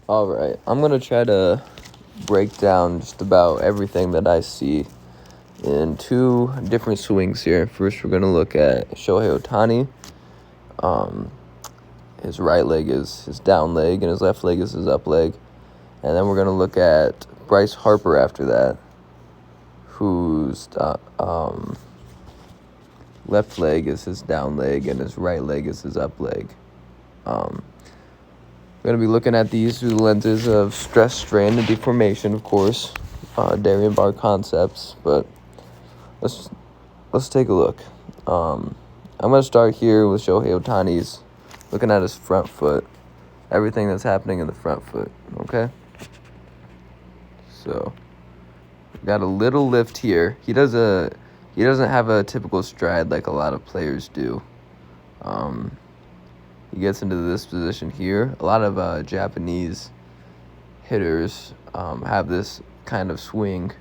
All right, I'm going to try to break down just about everything that I see in two different swings here. First, we're going to look at Shohei Ohtani. His right leg is his down leg, and his left leg is his up leg. And then we're going to look at Bryce Harper after that, whose left leg is his down leg, and his right leg is his up leg. We're going to be looking at these through the lenses of stress, strain, and deformation, of course, Darien bar concepts, but let's take a look. I'm going to start here with Shohei Ohtani's, looking at his front foot, everything that's happening in the front foot, okay? So, got a little lift here. He doesn't have a typical stride like a lot of players do. He gets into this position here. A lot of Japanese hitters have this kind of swing.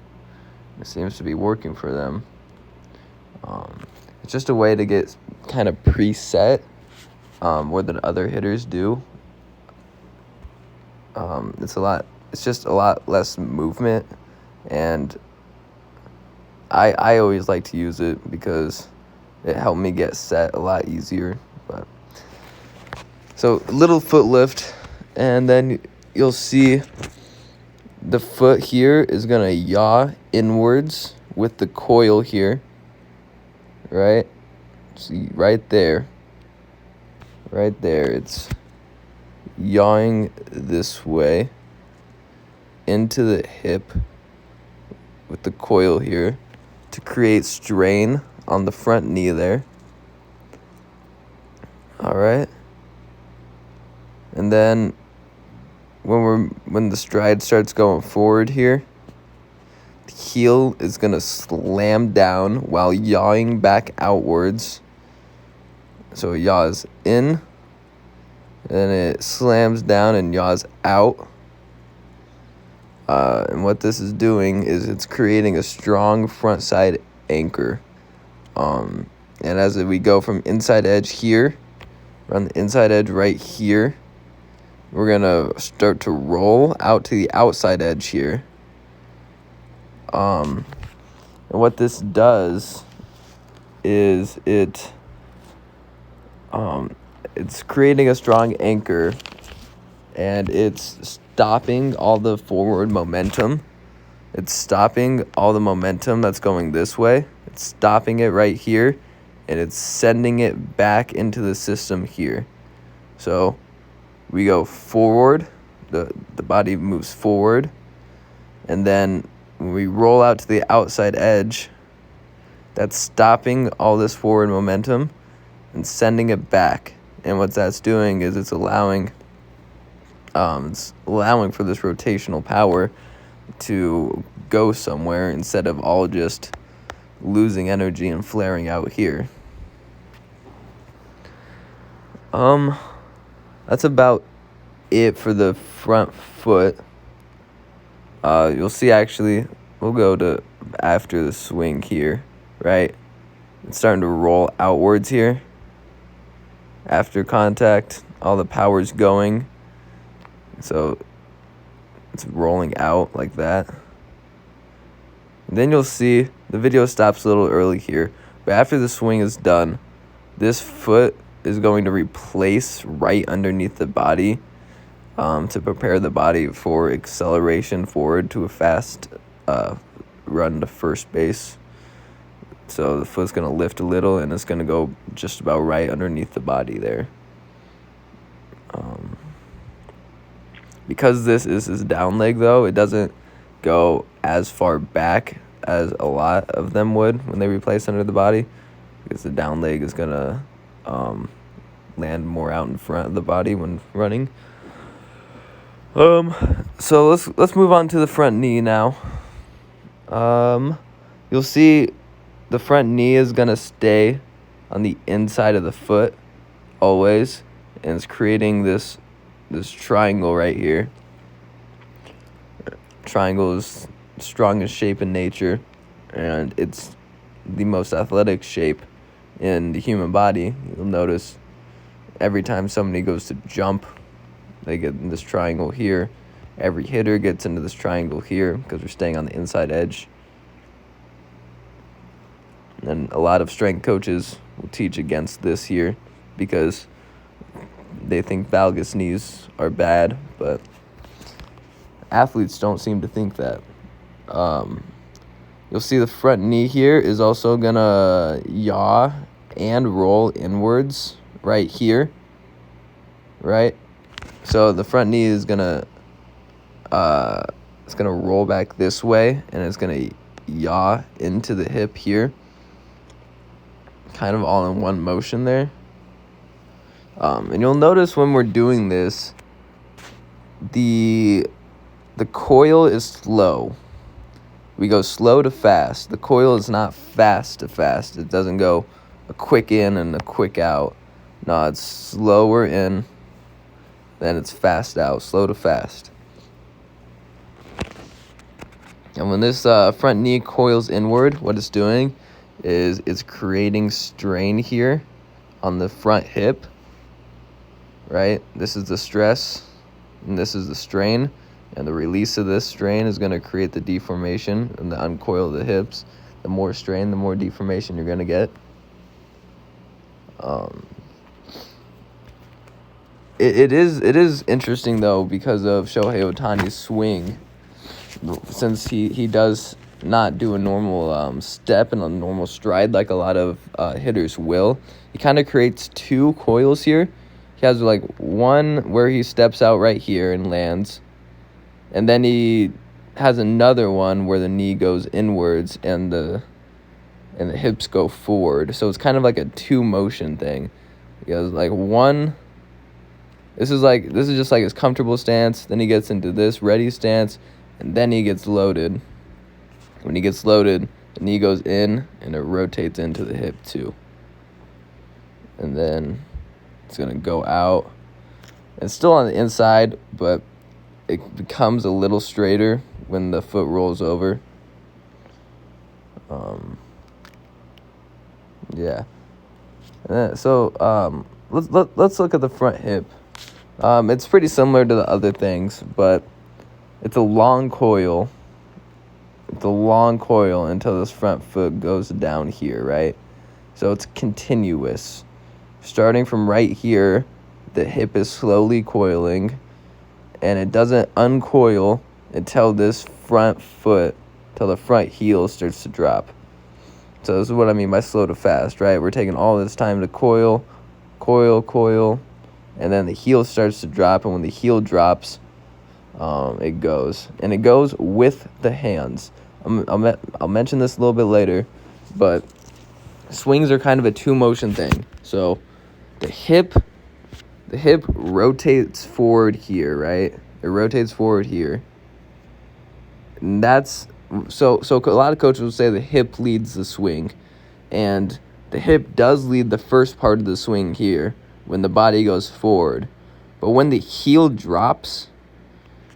It seems to be working for them. It's just a way to get kind of preset more than other hitters do. It's just a lot less movement, and I always like to use it because it helped me get set a lot easier. But so little foot lift, and then you'll see the foot here is gonna yaw inwards with the coil here, right? See right there, it's yawing this way into the hip with the coil here to create strain on the front knee there. All right. And then when the stride starts going forward here, the heel is going to slam down while yawing back outwards. So it yaws in, and it slams down and yaws out. And what this is doing is it's creating a strong front side anchor. And as we go from inside edge here, around the inside edge right here, we're going to start to roll out to the outside edge here. And what this does is it's creating a strong anchor, and it's stopping all the forward momentum. It's stopping all the momentum that's going this way. It's stopping it right here, and it's sending it back into the system here. So we go forward, the body moves forward, and then when we roll out to the outside edge, that's stopping all this forward momentum and sending it back. And what that's doing is it's allowing for this rotational power to go somewhere instead of all just losing energy and flaring out here. That's about it for the front foot. You'll see, actually, we'll go to after the swing here, right? It's starting to roll outwards here. After contact, all the power's going. So it's rolling out like that. And then you'll see the video stops a little early here. But after the swing is done, this foot is going to replace right underneath the body to prepare the body for acceleration forward to a fast run to first base. So the foot's going to lift a little, and it's going to go just about right underneath the body there. Because this is his down leg, though, it doesn't go as far back as a lot of them would when they replace under the body, because the down leg is going to land more out in front of the body when running. So let's move on to the front knee now. You'll see the front knee is going to stay on the inside of the foot always, and it's creating this triangle right here. Triangle is strongest shape in nature, and it's the most athletic shape in the human body. You'll notice every time somebody goes to jump, They get in this triangle here. Every hitter gets into this triangle here because we're staying on the inside edge. And a lot of strength coaches will teach against this here because they think valgus knees are bad, but athletes don't seem to think that. You'll see the front knee here is also going to yaw and roll inwards right here, right? So the front knee is going to it's going to roll back this way, and it's going to yaw into the hip here, kind of all in one motion there. And you'll notice when we're doing this, the coil is slow. We go slow to fast. The coil is not fast to fast. It doesn't go a quick in and a quick out. No, it's slower in, then it's fast out, slow to fast. And when this front knee coils inward, what it's doing is it's creating strain here on the front hip, right? This is the stress, and this is the strain. And the release of this strain is going to create the deformation and the uncoil of the hips. The more strain, the more deformation you're going to get. It is interesting, though, because of Shohei Ohtani's swing. Since he does not do a normal step and a normal stride like a lot of hitters will, he kind of creates two coils here. He has like one where he steps out right here and lands. And then he has another one where the knee goes inwards and the hips go forward. So it's kind of like a two motion thing. He has like one. This is just like his comfortable stance. Then he gets into this ready stance, and then he gets loaded. When he gets loaded, the knee goes in and it rotates into the hip too. And then it's gonna go out. It's still on the inside, but it becomes a little straighter when the foot rolls over. Yeah. So let's look at the front hip. It's pretty similar to the other things, but it's a long coil. It's a long coil until this front foot goes down here, right? So it's continuous. Starting from right here, the hip is slowly coiling, and it doesn't uncoil until this front foot, till the front heel starts to drop. So this is what I mean by slow to fast, right? We're taking all this time to coil, and then the heel starts to drop, and when the heel drops, it goes. And it goes with the hands. I'll mention this a little bit later, but swings are kind of a two-motion thing. So the hip rotates forward here, right? It rotates forward here. And that's so a lot of coaches will say the hip leads the swing, and the hip does lead the first part of the swing here when the body goes forward. But when the heel drops,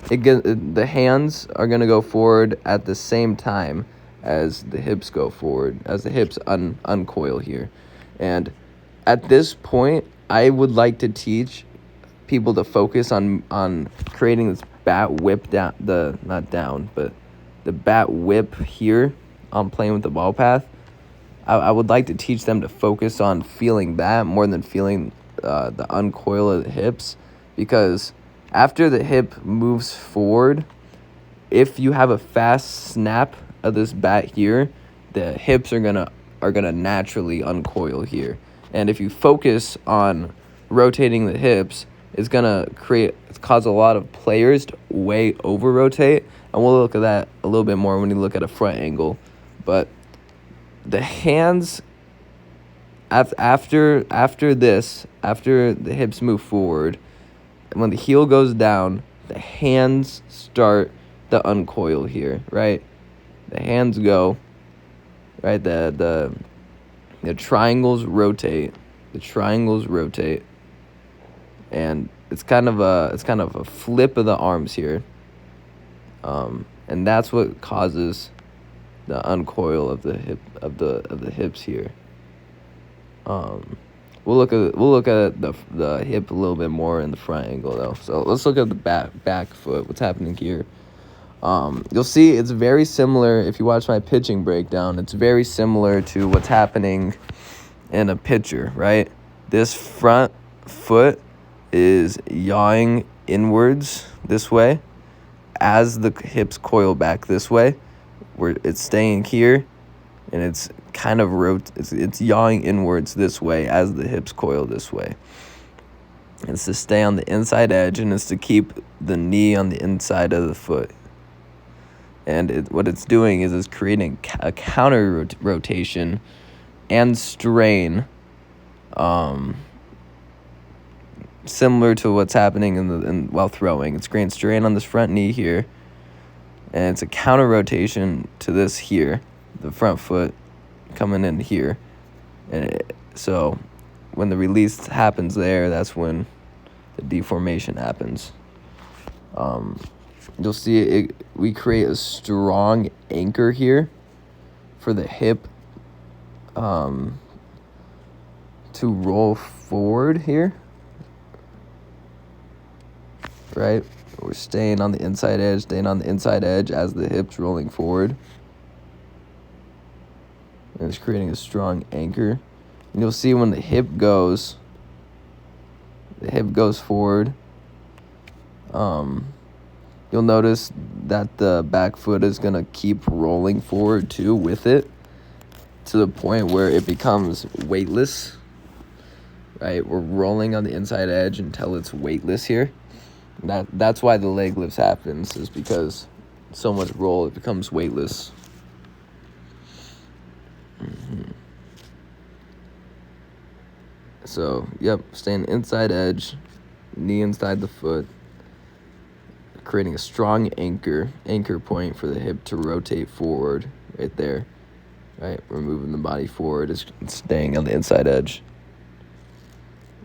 the hands are going to go forward at the same time as the hips go forward, as the hips uncoil here. And at this point, I would like to teach people to focus on creating this bat whip down, the bat whip here on playing with the ball path. I would like to teach them to focus on feeling that more than feeling the uncoil of the hips, because after the hip moves forward, if you have a fast snap of this bat here, the hips are gonna naturally uncoil here. And if you focus on rotating the hips, it's gonna cause a lot of players to way over rotate, and we'll look at that a little bit more when you look at a front angle. But the hands, after the hips move forward, when the heel goes down, the hands start to uncoil here, right? The hands go, right? The triangles rotate. The triangles rotate, and it's kind of a flip of the arms here, and that's what causes the uncoil of the hips here. We'll We'll look at the hip a little bit more in the front angle though. So let's look at the back foot. What's happening here? You'll see it's very similar. If you watch my pitching breakdown, it's very similar to what's happening in a pitcher, right? This front foot is yawing inwards this way as the hips coil back this way, where it's staying here, and it's kind of it's yawing inwards this way as the hips coil this way. It's to stay on the inside edge, and it's to keep the knee on the inside of the foot. And what it's doing is it's creating a counter rotation and strain, similar to what's happening while throwing. It's creating strain on this front knee here, and it's a counter rotation to this here, the front foot coming in here. And so when the release happens there, that's when the deformation happens. You'll see we create a strong anchor here for the hip to roll forward here, right? We're staying on the inside edge as the hip's rolling forward. And it's creating a strong anchor. And you'll see when the hip goes forward, you'll notice that the back foot is going to keep rolling forward too with it, to the point where it becomes weightless, right? We're rolling on the inside edge until it's weightless here. That's why the leg lifts happens, is because so much roll, it becomes weightless. So, yep, staying inside edge, knee inside the foot, creating a strong anchor point for the hip to rotate forward right there. Right, we're moving the body forward, it's staying on the inside edge.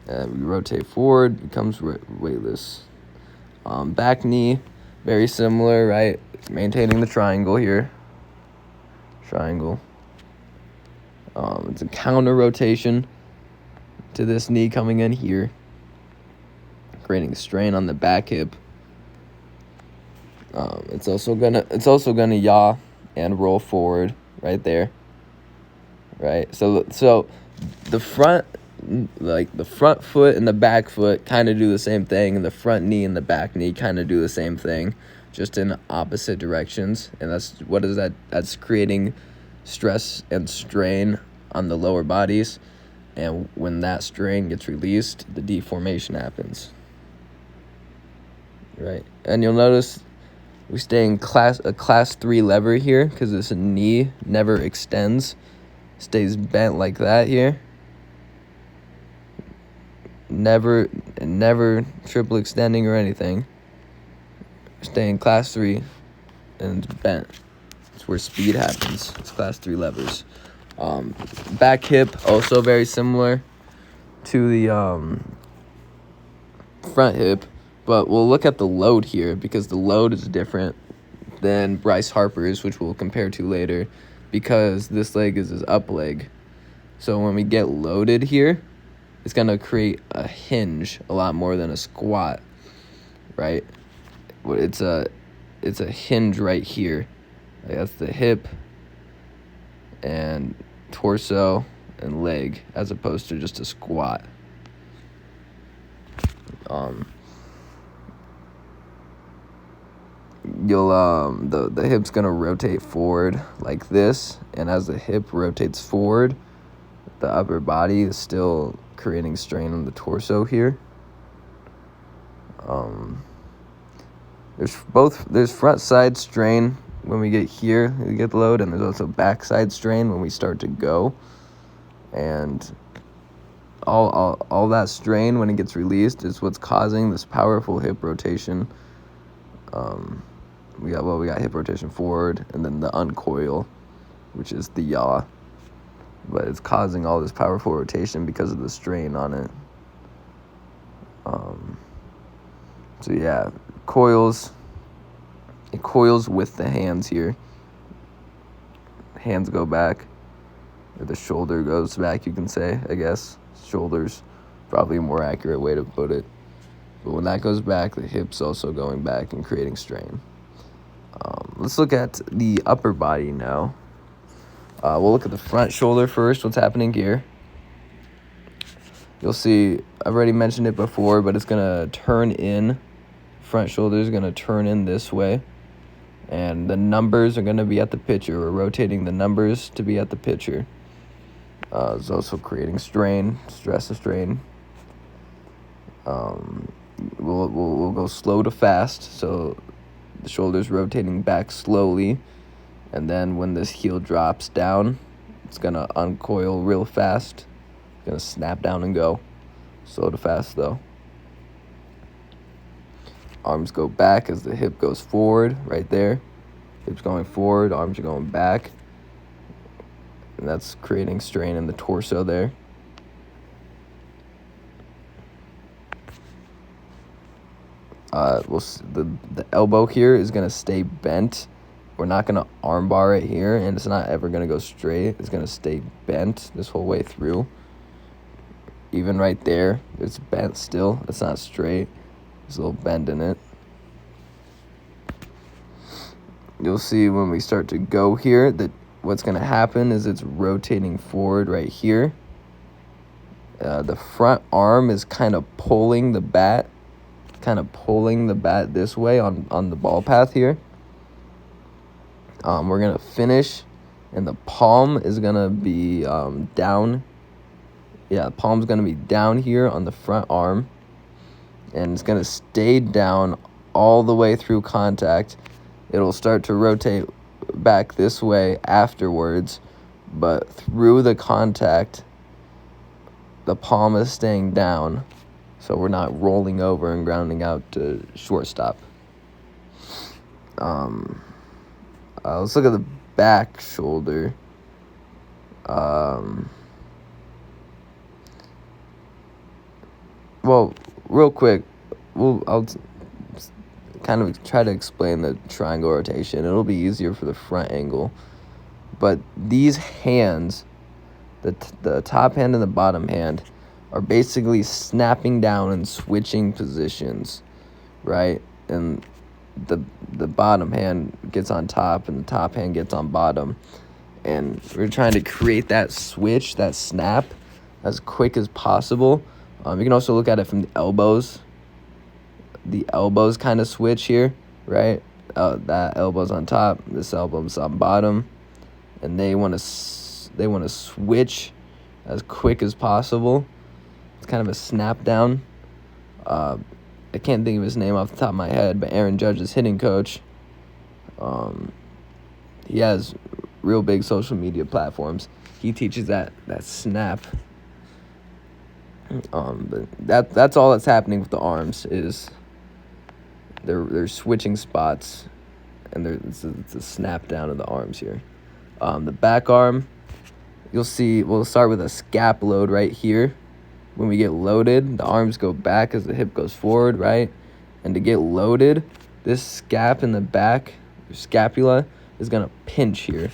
And we rotate forward, becomes weightless. Back knee, very similar, right? Maintaining the triangle here. Triangle. It's a counter rotation to this knee coming in here, creating a strain on the back hip. It's also gonna yaw and roll forward right there. Right, so the front foot and the back foot kind of do the same thing, and the front knee and the back knee kind of do the same thing, just in opposite directions. And that's creating stress and strain on the lower bodies, and when that strain gets released, the deformation happens. Right, and you'll notice we stay in a class 3 lever here because this knee never extends. Stays bent like that here. Never triple extending or anything. Stay in class 3 and it's bent. It's where speed happens. It's class 3 levers. Back hip, also very similar to the front hip, but we'll look at the load here because the load is different than Bryce Harper's, which we'll compare to later, because this leg is his up leg. So when we get loaded here, it's going to create a hinge a lot more than a squat, right? It's a hinge right here. That's the hip and torso and leg, as opposed to just a squat. The hip's gonna rotate forward like this, and as the hip rotates forward, the upper body is still creating strain on the torso here. There's front side strain when we get here, we get the load, and there's also back side strain when we start to go. And all that strain, when it gets released, is what's causing this powerful hip rotation. We got hip rotation forward, and then the uncoil, which is the yaw. But it's causing all this powerful rotation because of the strain on it. So yeah, it coils with the hands here. Hands go back, or the shoulder goes back, you can say, I guess. shoulders, probably a more accurate way to put it. But when that goes back, the hip's also going back and creating strain. Let's look at the upper body now. We'll look at the front shoulder first, what's happening here. You'll see, I've already mentioned it before, but it's going to turn in. Front shoulder is going to turn in this way. And the numbers are going to be at the pitcher. We're rotating the numbers to be at the pitcher. It's also creating strain, stress and strain. We'll go slow to fast, so the shoulder's rotating back slowly, and then when this heel drops down, it's gonna uncoil real fast. It's gonna snap down and go. Slow to fast though. Arms go back as the hip goes forward, right there. Hip's going forward, arms are going back. And that's creating strain in the torso there. The elbow here is going to stay bent. We're not going to arm bar it here, and it's not ever going to go straight. It's going to stay bent this whole way through. Even right there, it's bent still. It's not straight. There's a little bend in it. You'll see when we start to go here that what's going to happen is it's rotating forward right here. The front arm is kind of pulling the bat this way on the ball path here. We're going to finish, and the palm is going to be down. Yeah, the palm's going to be down here on the front arm, and it's going to stay down all the way through contact. It'll start to rotate back this way afterwards, but through the contact, the palm is staying down, so we're not rolling over and grounding out to shortstop. Let's look at the back shoulder. Well, real quick, I'll kind of try to explain the triangle rotation. It'll be easier for the front angle. But these hands, the top hand and the bottom hand, are basically snapping down and switching positions, right? And the bottom hand gets on top and the top hand gets on bottom. And we're trying to create that switch, that snap, as quick as possible. You can also look at it from the elbows. The elbows kind of switch here, right? That elbow's on top, this elbow's on bottom, and they want to switch as quick as possible. It's kind of a snap down. I can't think of his name off the top of my head, but Aaron Judge's hitting coach. He has real big social media platforms. He teaches that snap. But that's all that's happening with the arms is they're switching spots, and it's a snap down of the arms here. The back arm, you'll see, we'll start with a scap load right here. When we get loaded, the arms go back as the hip goes forward, right? And to get loaded, this scap in the back, your scapula, is going to pinch here.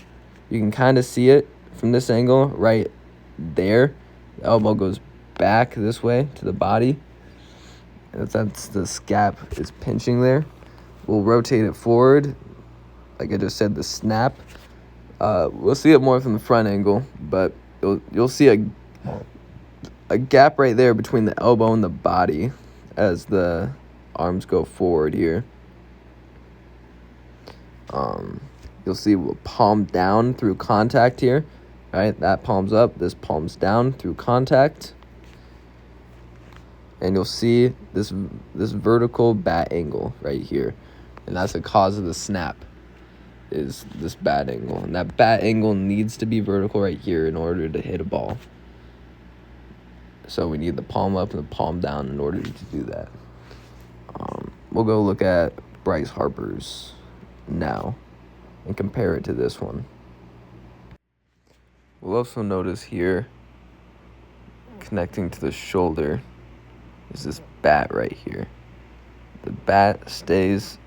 You can kind of see it from this angle right there. The elbow goes back this way to the body. That's the scap is pinching there. We'll rotate it forward. Like I just said, the snap. We'll see it more from the front angle, but you'll see a gap right there between the elbow and the body as the arms go forward here. You'll see palm down through contact here, right? That palm's up, this palm's down through contact. And you'll see this vertical bat angle right here. And that's the cause of the snap, is this bat angle. And that bat angle needs to be vertical right here in order to hit a ball. So we need the palm up and the palm down in order to do that. We'll go look at Bryce Harper's now and compare it to this one. We'll also notice here, connecting to the shoulder, is this bat right here. The bat stays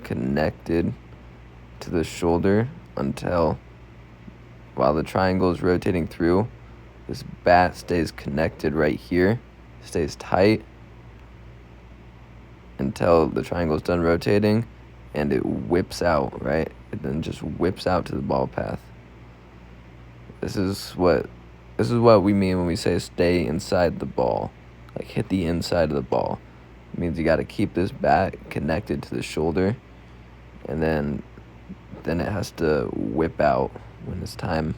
connected to the shoulder while the triangle is rotating through, this bat stays connected right here, stays tight until the triangle's done rotating, and it whips out, right? It then just whips out to the ball path. This is what we mean when we say stay inside the ball, like hit the inside of the ball. It means you got to keep this bat connected to the shoulder, and then it has to whip out when it's time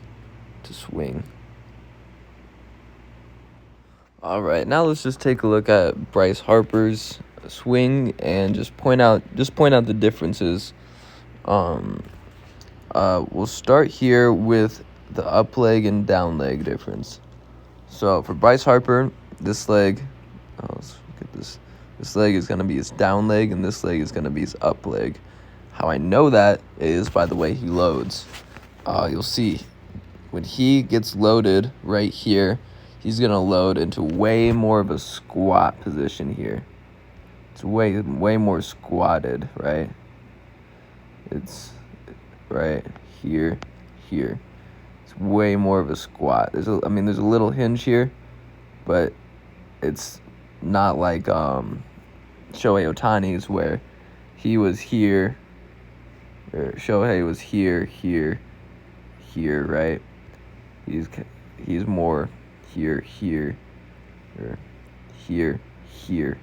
to swing. All right, now let's just take a look at Bryce Harper's swing and just point out the differences. We'll start here with the up leg and down leg difference. So for Bryce Harper, this leg, let's look at this. This leg is going to be his down leg, and this leg is going to be his up leg. How I know that is by the way he loads. You'll see when he gets loaded right here, he's going to load into way more of a squat position here. It's way more squatted, right? It's right here. It's way more of a squat. There's a little hinge here, but it's not like Shohei Ohtani's where he was here, or Shohei was here, right? He's more here, or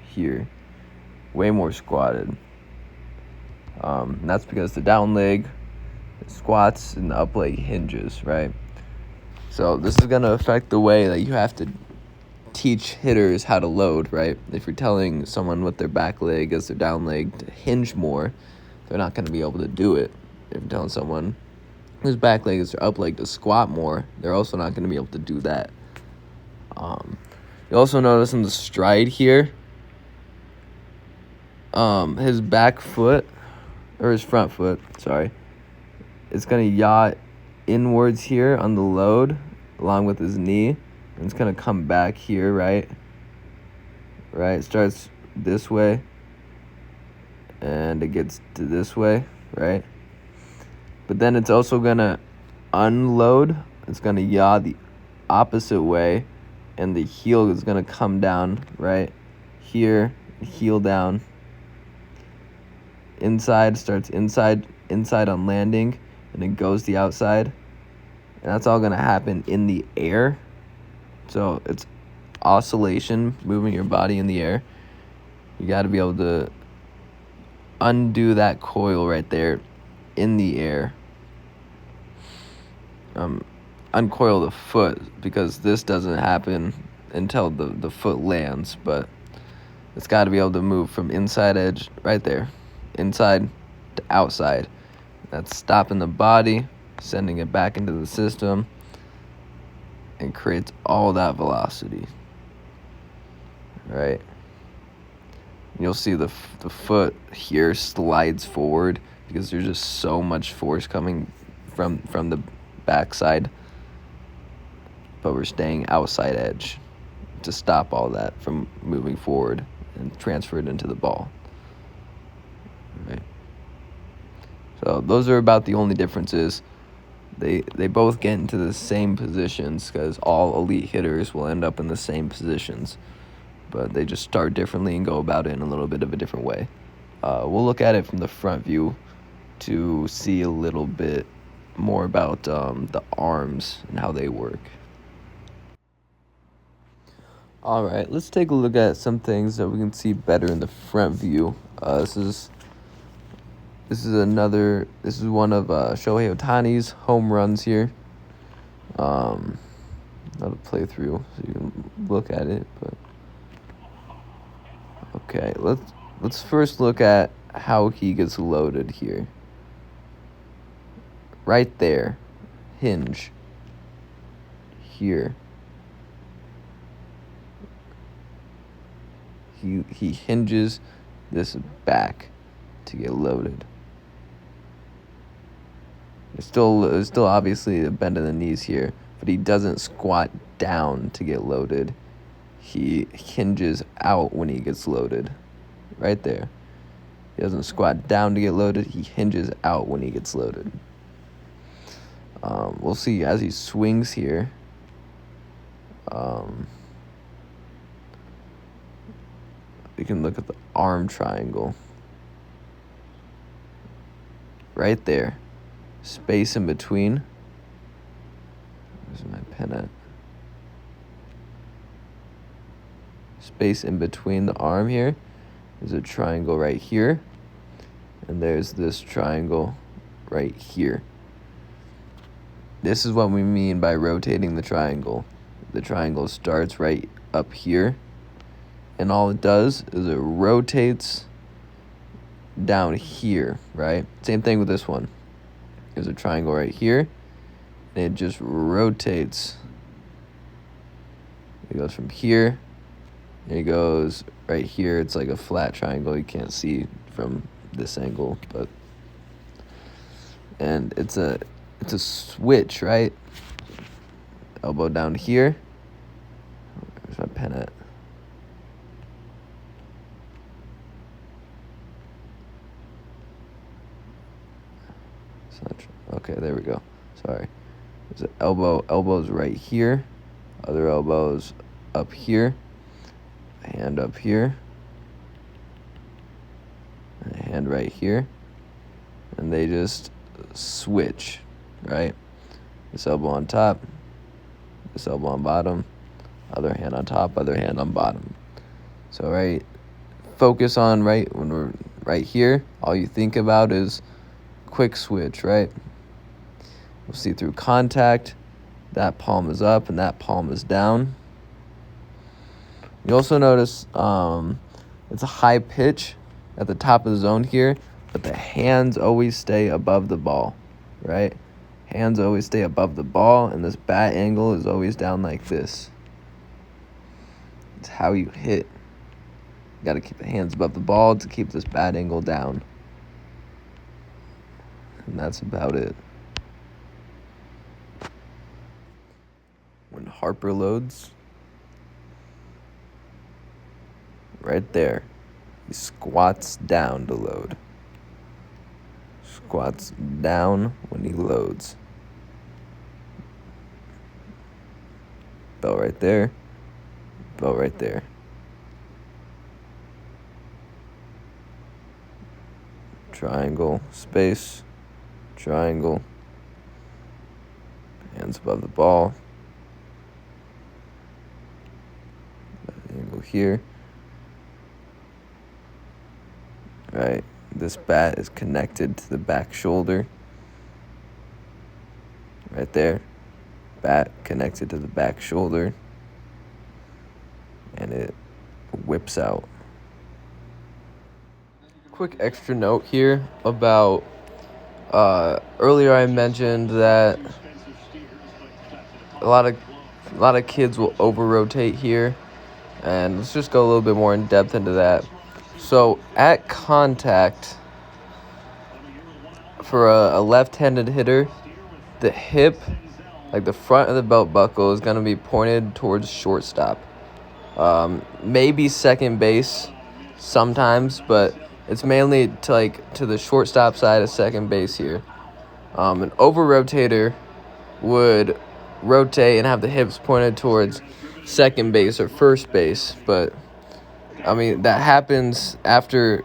here. Way more squatted. And that's because the down leg squats and the up leg hinges, right? So this is going to affect the way that you have to teach hitters how to load, right? If you're telling someone with their back leg as their down leg to hinge more, they're not going to be able to do it. If you're telling someone whose back leg is their up leg to squat more, they're also not going to be able to do that. You also notice in the stride here, his back foot, or his front foot, sorry, it's going to yaw inwards here on the load along with his knee, and it's going to come back here, right? It starts this way, and it gets to this way, right? But then it's also going to unload. It's going to yaw the opposite way, and the heel is going to come down, right? Here, heel down. Inside, starts inside on landing, and it goes the outside. And that's all going to happen in the air. So it's oscillation, moving your body in the air. You got to be able to undo that coil right there in the air. Uncoil the foot, because this doesn't happen until the foot lands, but it's got to be able to move from inside edge right there, inside to outside. That's stopping the body, sending it back into the system, and creates all that velocity, right? You'll see the foot here slides forward because there's just so much force coming from the backside, but we're staying outside edge to stop all that from moving forward and transfer it into the ball, right? So those are about the only differences. They both get into the same positions because all elite hitters will end up in the same positions, but they just start differently and go about it in a little bit of a different way. We'll look at it from the front view to see a little bit more about the arms and how they work. All right, let's take a look at some things that we can see better in the front view. This is one of Shohei Ohtani's home runs here. Not a playthrough, so you can look at it. But okay, let's first look at how he gets loaded here. Right there, hinge. Here, he hinges this back to get loaded. There's still obviously a bend in the knees here, but he doesn't squat down to get loaded. He hinges out when he gets loaded. Right there. He doesn't squat down to get loaded. He hinges out when he gets loaded. We'll see as he swings here. We can look at the arm triangle. Right there. Space in between. Where's my pen at? Space in between the arm here. There's a triangle right here. And there's this triangle right here. This is what we mean by rotating the triangle. The triangle starts right up here. And all it does is it rotates down here, right? Same thing with this one. There's a triangle right here. And it just rotates. It goes from here. It goes right here. It's like a flat triangle. You can't see from this angle, but and it's a switch, right? Elbow down here. Where's my pen at? Okay, there we go. Sorry. There's an elbow's right here. Other elbow's up here. Hand up here. And a hand right here. And they just switch, right? This elbow on top. This elbow on bottom. Other hand on top, other hand on bottom. So focus on when we're right here. All you think about is quick switch, right? We'll see through contact, that palm is up and that palm is down. You also notice it's a high pitch at the top of the zone here, but the hands always stay above the ball, right? Hands always stay above the ball, and this bat angle is always down like this. It's how you hit. You got to keep the hands above the ball to keep this bat angle down. And that's about it. When Harper loads, right there, he squats down to load. Squats down when he loads. Bell right there. Bell right there. Triangle, space, triangle. Hands above the ball. Angle here. Right. This bat is connected to the back shoulder. Right there. Bat connected to the back shoulder. And it whips out. Quick extra note here about earlier I mentioned that a lot of kids will over rotate here, and let's just go a little bit more in depth into that. So at contact, for a left-handed hitter, the hip, like the front of the belt buckle, is going to be pointed towards shortstop. Maybe second base sometimes, but it's mainly to the shortstop side of second base here. An over-rotator would rotate and have the hips pointed towards second base or first base, but that happens after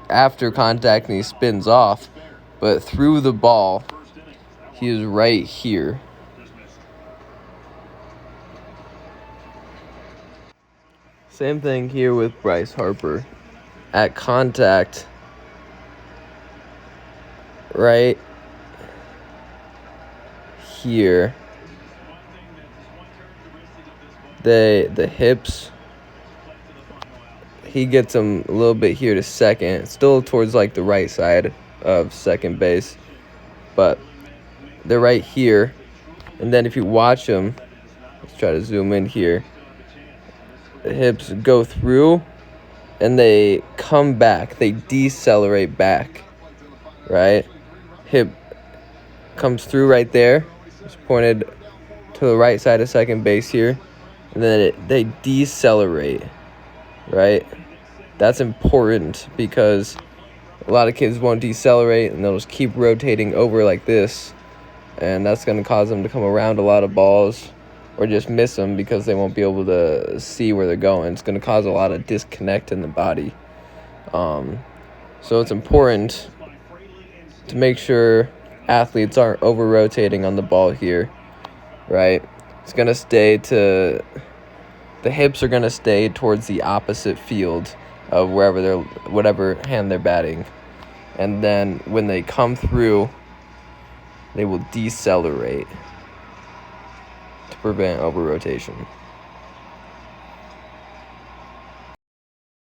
contact and he spins off, but through the ball, he is right here. Same thing here with Bryce Harper. At contact, right here, the hips, he gets them a little bit here to second, still towards the right side of second base, but they're right here. And then if you watch them, let's try to zoom in here, the hips go through and they come back, they decelerate back, right? Hip comes through right there, it's pointed to the right side of second base here, and then they decelerate, right? That's important because a lot of kids won't decelerate and they'll just keep rotating over like this, and that's going to cause them to come around a lot of balls or just miss them because they won't be able to see where they're going. It's going to cause a lot of disconnect in the body. So it's important to make sure athletes aren't over-rotating on the ball here, right? It's going to stay to... The hips are going to stay towards the opposite field of whatever hand they're batting. And then when they come through, they will decelerate to prevent over-rotation.